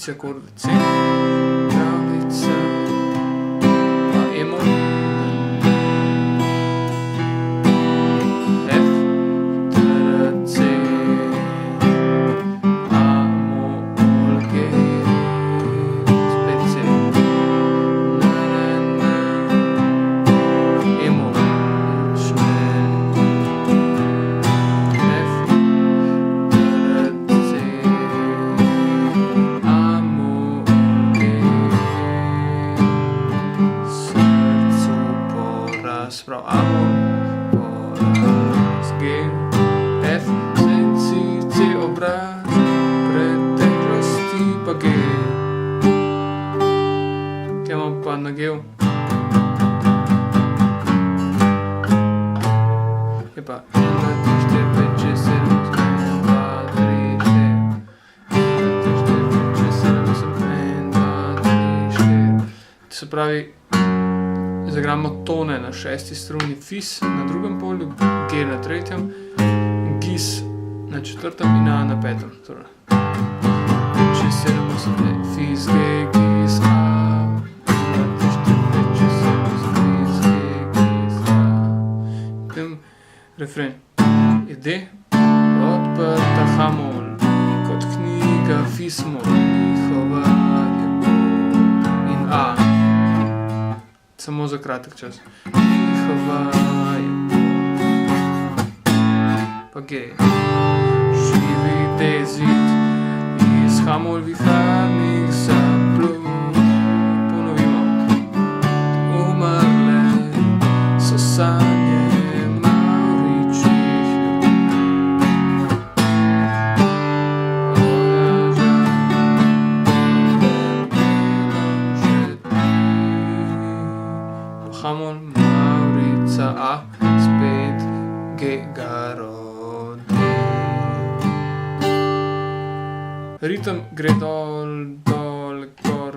C akord C, pravljica, E-mol, F, D, C, A-mol, G, spet C, N, E-mol, F, D, C, A-mol, G, srcu poraz, prav A-mol, poraz, G, F, senci, C, obraz, preteklosti pa G. Kaj imamo pa na G-u? Je pa 1, 2, 3, 4, 5, 6, 7, 8, 2, 3, 4. Se pravi, zaigramo tone na 6. struni, fis na drugem polju, G na 3., gis na 4. in A na 5. Torej 6, 7, 8, 9, fis, G, gis, A, 1, 2, 3, 4, 5, 6, 7, 8, fis, G, gis, A. Potem refren je D, odprta H-mol, kot knjiga fis-mol, njihova je bolj, in A. Samo za kratek čas. Njihova je bolj, pa G. Živi D-zid iz H-mol viharnih zaplul. Ponovimo. Umrle so sanje mavričnih H-mol, Mavrica, A, spet G, ga rodi. Ritem gre dol, dol, gor,